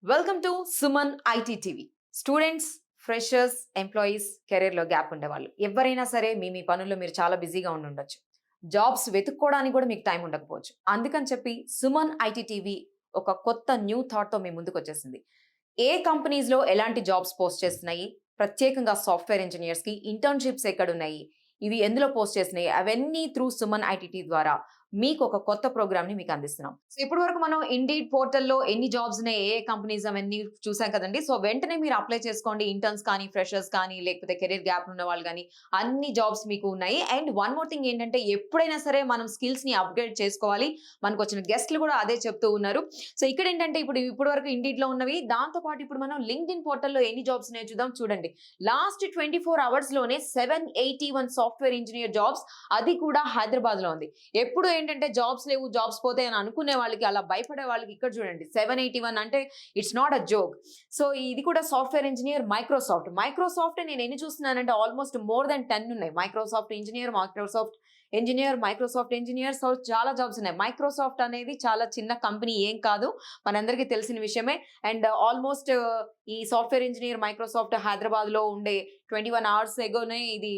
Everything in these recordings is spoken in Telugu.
Welcome to Suman IT TV. Students, freshers, employees, కెరీర్లో గ్యాప్ ఉండేవాళ్ళు ఎవరైనా సరే మీ పనుల్లో మీరు చాలా బిజీగా ఉండొచ్చు. జాబ్స్ వెతుక్కోవడానికి కూడా మీకు టైం ఉండకపోవచ్చు. అందుకని చెప్పి సుమన్ ఐటీ టీవీ ఒక కొత్త న్యూ థాట్తో మీ ముందుకు వచ్చేసింది. ఏ కంపెనీస్లో ఎలాంటి జాబ్స్ పోస్ట్ చేస్తున్నాయి, ప్రత్యేకంగా సాఫ్ట్వేర్ ఇంజనీర్స్కి ఇంటర్న్షిప్స్ ఎక్కడున్నాయి, ఇవి ఎందులో పోస్ట్ చేసినాయి, అవన్నీ త్రూ సుమన్ ఐటీటీ ద్వారా మీకు ఒక కొత్త ప్రోగ్రామ్ ని మీకు అందిస్తున్నాం. సో ఇప్పటి వరకు మనం ఇండీడ్ పోర్టల్లో ఎన్ని జాబ్స్ ఉన్నాయి, ఏ కంపెనీస్ అవన్నీ చూసాం కదండి. సో వెంటనే మీరు అప్లై చేసుకోండి. ఇంటర్న్స్ కానీ, ఫ్రెషర్స్ కానీ, లేకపోతే కెరీర్ గ్యాప్ ఉన్న వాళ్ళు కానీ అన్ని జాబ్స్ మీకు ఉన్నాయి. అండ్ వన్ మోర్ థింగ్ ఏంటంటే, ఎప్పుడైనా సరే మనం స్కిల్స్ ని అప్గ్రేడ్ చేసుకోవాలి. మనకు వచ్చిన గెస్ట్లు కూడా అదే చెప్తూ ఉన్నారు. సో ఇక్కడ ఏంటంటే, ఇప్పుడు వరకు ఇండీడ్ లో ఉన్నవి, దాంతో పాటు ఇప్పుడు మనం లింక్డ్ఇన్ పోర్టల్లో ఎన్ని జాబ్స్ ఉన్నాయో చూద్దాం. చూడండి, లాస్ట్ 24 అవర్స్ లోనే 781 సాఫ్ట్వేర్ ఇంజనీర్ జాబ్స్, అది కూడా హైదరాబాద్ లో ఉంది. ఎప్పుడు ఏంటంటే జాబ్స్ లేవు, జాబ్స్ పోతాయి అని అనుకునే వాళ్ళకి, అలా భయపడే వాళ్ళకి ఇక్కడ చూడండి 781 అంటే it's not a joke. So ఇది కూడా సాఫ్ట్వేర్ ఇంజనీర్ మైక్రోసాఫ్ట్ నేను ఎన్ని చూస్తున్నానంటే ఆల్మోస్ట్ మోర్ దెన్ 10 ఉన్నాయి. మైక్రోసాఫ్ట్ ఇంజనీర్, సో చాలా జాబ్స్ ఉన్నాయి. మైక్రోసాఫ్ట్ అనేది చాలా చిన్న కంపెనీ ఏం కాదు, మనందరికీ తెలిసిన విషయమే. అండ్ ఆల్మోస్ట్ ఈ సాఫ్ట్వేర్ ఇంజనీర్ మైక్రోసాఫ్ట్ హైదరాబాద్ లో ఉండే 21 అవర్స్ ఎగోనే ఇది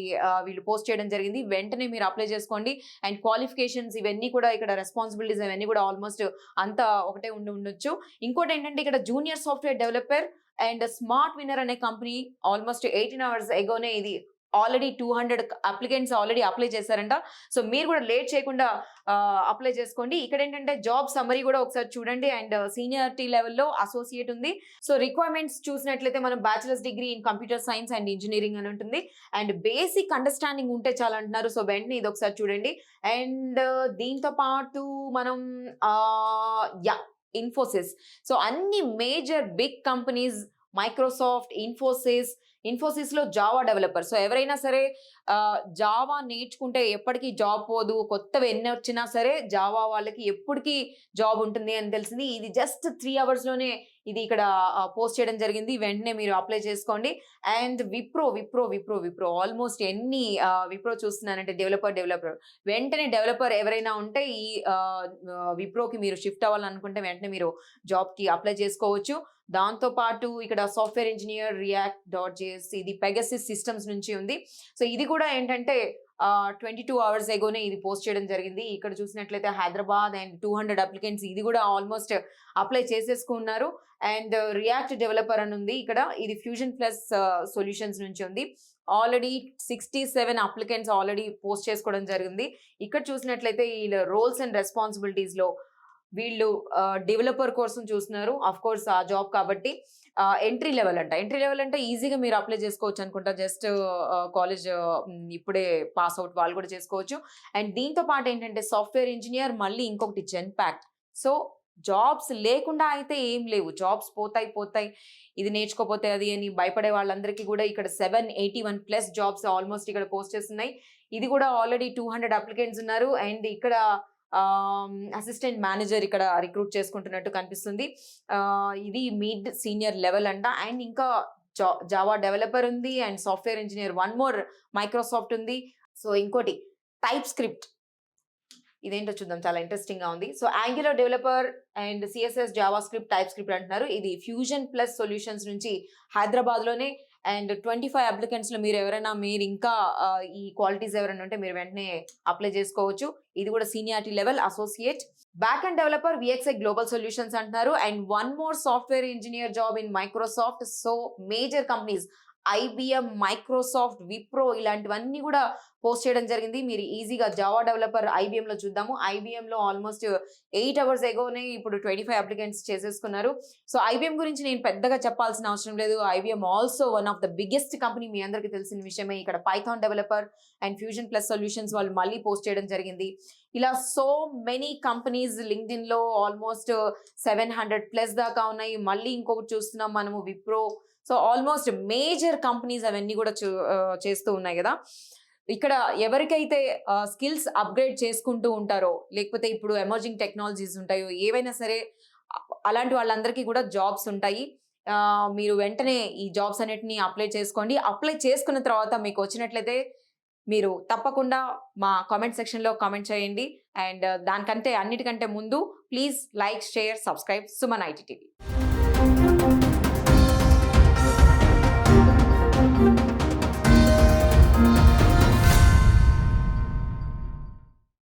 వీళ్ళు పోస్ట్ చేయడం జరిగింది. వెంటనే మీరు అప్లై చేసుకోండి. అండ్ క్వాలిఫికేషన్స్ ఇవన్నీ కూడా, ఇక్కడ రెస్పాన్సిబిలిటీస్ అవన్నీ కూడా ఆల్మోస్ట్ అంతా ఒకటే ఉండొచ్చు. ఇంకోటి ఏంటంటే, ఇక్కడ junior software developer and smart winner అనే కంపెనీ ఆల్మోస్ట్ 18 అవర్స్ ఎగోనే ఇది ఆల్రెడీ 200 అప్లికెంట్స్ ఆల్రెడీ అప్లై చేశారంట. సో మీరు కూడా లేట్ చేయకుండా అప్లై చేసుకోండి. ఇక్కడ ఏంటంటే జాబ్ సమ్మరీ కూడా ఒకసారి చూడండి. అండ్ సీనియారిటీ లెవెల్లో అసోసియేట్ ఉంది. సో రిక్వైర్మెంట్స్ చూసినట్లయితే మనం bachelors degree in computer science and engineering అని ఉంటుంది. అండ్ బేసిక్ అండర్స్టాండింగ్ ఉంటే చాలా అంటున్నారు. సో వెంటనే ఇది ఒకసారి చూడండి. అండ్ దీంతో పాటు మనం ఇన్ఫోసిస్, సో అన్ని major big companies, Microsoft, Infosys లో జావా డెవలపర్. సో ఎవరైనా సరే జావా నేర్చుకుంటే ఎప్పటికీ జాబ్ పోదు, కొత్తవి ఎన్ని వచ్చినా సరే జావా వాళ్ళకి ఎప్పటికీ జాబ్ ఉంటుంది అని తెలిసింది. ఇది జస్ట్ 3 అవర్స్ లోనే ఇది ఇక్కడ పోస్ట్ చేయడం జరిగింది. వెంటనే మీరు అప్లై చేసుకోండి. అండ్ విప్రో ఆల్మోస్ట్ ఎన్ని విప్రో చూస్తున్నానంటే డెవలపర్ వెంటనే డెవలపర్ ఎవరైనా ఉంటే ఈ విప్రోకి మీరు షిఫ్ట్ అవ్వాలనుకుంటే వెంటనే మీరు జాబ్ కి అప్లై చేసుకోవచ్చు. దాంతో పాటు ఇక్కడ సాఫ్ట్వేర్ ఇంజనీర్ React.js, ఇది పెగసిస్ సిస్టమ్స్ నుంచి ఉంది. సో ఇది కూడా ఏంటంటే 22 అవర్స్ ఎగోనే ఇది పోస్ట్ చేయడం జరిగింది. ఇక్కడ చూసినట్లయితే హైదరాబాద్ అండ్ 200 అప్లికెంట్స్, ఇది కూడా ఆల్మోస్ట్ అప్లై చేసేసుకున్నారు. అండ్ రియాక్ట్ డెవలపర్ అని ఉంది ఇక్కడ, ఇది ఫ్యూజన్ ప్లస్ సొల్యూషన్స్ నుంచి ఉంది. ఆల్రెడీ 67 అప్లికెంట్స్ ఆల్రెడీ పోస్ట్ చేసుకోవడం జరిగింది. ఇక్కడ చూసినట్లయితే ఈ రోల్స్ అండ్ రెస్పాన్సిబిలిటీస్ లో వీళ్ళు డెవలపర్ కోసం చూస్తున్నారు. అఫ్ కోర్స్ ఆ జాబ్ కాబట్టి ఎంట్రీ లెవెల్ అంటే ఈజీగా మీరు అప్లై చేసుకోవచ్చు అనుకుంటా. జస్ట్ కాలేజ్ ఇప్పుడే పాస్ అవుట్ వాళ్ళు కూడా చేసుకోవచ్చు. అండ్ దీంతో పాటు ఏంటంటే సాఫ్ట్వేర్ ఇంజనీర్, మళ్ళీ ఇంకొకటి జెన్పాక్ట్. సో జాబ్స్ లేకుండా అయితే ఏం లేవు, జాబ్స్ పోతాయి ఇది నేర్చుకోపోతే అది అని భయపడే వాళ్ళందరికీ కూడా ఇక్కడ 781+ జాబ్స్ ఆల్మోస్ట్ ఇక్కడ పోస్ట్ చేస్తున్నాయి. ఇది కూడా ఆల్రెడీ 200 అప్లికెంట్స్ ఉన్నారు. అండ్ ఇక్కడ అసిస్టెంట్ మేనేజర్ ఇక్కడ రిక్రూట్ చేసుకుంటున్నట్టు కనిపిస్తుంది. ఇది మిడ్ సీనియర్ లెవెల్ అంట. అండ్ ఇంకా జావా డెవలపర్ ఉంది. And software engineer, one more Microsoft ఉంది. సో ఇంకోటి టైప్ స్క్రిప్ట్, ఇదేంటో చూద్దాం, చాలా ఇంట్రెస్టింగ్ గా ఉంది. So angular developer and CSS, Java script, type script అంటున్నారు. ఇది ఫ్యూజన్ ప్లస్ సొల్యూషన్స్ నుంచి హైదరాబాద్ లోనే. అండ్ 25 అప్లికెంట్స్ లో మీరు ఇంకా ఈ క్వాలిటీస్ ఎవరైనా ఉంటే మీరు వెంటనే అప్లై చేసుకోవచ్చు. ఇది కూడా seniority level associate. Backend developer VXI global solutions అంటున్నారు. And one more software engineer job in Microsoft. So major companies IBM, Microsoft, Wipro ఇలాంటివన్నీ కూడా పోస్ట్ చేయడం జరిగింది. మీరు ఈజీగా జావా డెవలపర్ ఐబిఎం లో చూద్దాము. ఐబిఎం లో ఆల్మోస్ట్ 8 అవర్స్ ఎగోనే ఇప్పుడు 25 అప్లికెంట్స్ చేసేసుకున్నారు. సో ఐబిఎం గురించి నేను పెద్దగా చెప్పాల్సిన అవసరం లేదు. IBM also one of the biggest company, మీ అందరికీ తెలిసిన విషయమే. ఇక్కడ Python developer and fusion plus solutions వాళ్ళు మళ్ళీ పోస్ట్ చేయడం జరిగింది. ఇలా సో మెనీ కంపెనీస్ లింక్డ్ఇన్ లో ఆల్మోస్ట్ 700+ దాకా ఉన్నాయి. మళ్ళీ ఇంకొకటి చూస్తున్నాం మనము, Wipro. So almost major companies అవన్నీ కూడా చేస్తూ ఉన్నాయి కదా. ఇక్కడ ఎవరికైతే స్కిల్స్ అప్గ్రేడ్ చేసుకుంటూ ఉంటారో, లేకపోతే ఇప్పుడు ఎమర్జింగ్ టెక్నాలజీస్ ఉంటాయో, ఏవైనా సరే అలాంటి వాళ్ళందరికీ కూడా జాబ్స్ ఉంటాయి. మీరు వెంటనే ఈ జాబ్స్ అన్నిటిని అప్లై చేసుకోండి. అప్లై చేసుకున్న తర్వాత మీకు వచ్చినట్లయితే మీరు తప్పకుండా మా కామెంట్ సెక్షన్లో కామెంట్ చేయండి. అండ్ దానికంటే అన్నిటికంటే ముందు please like, share, subscribe Suman IT TV.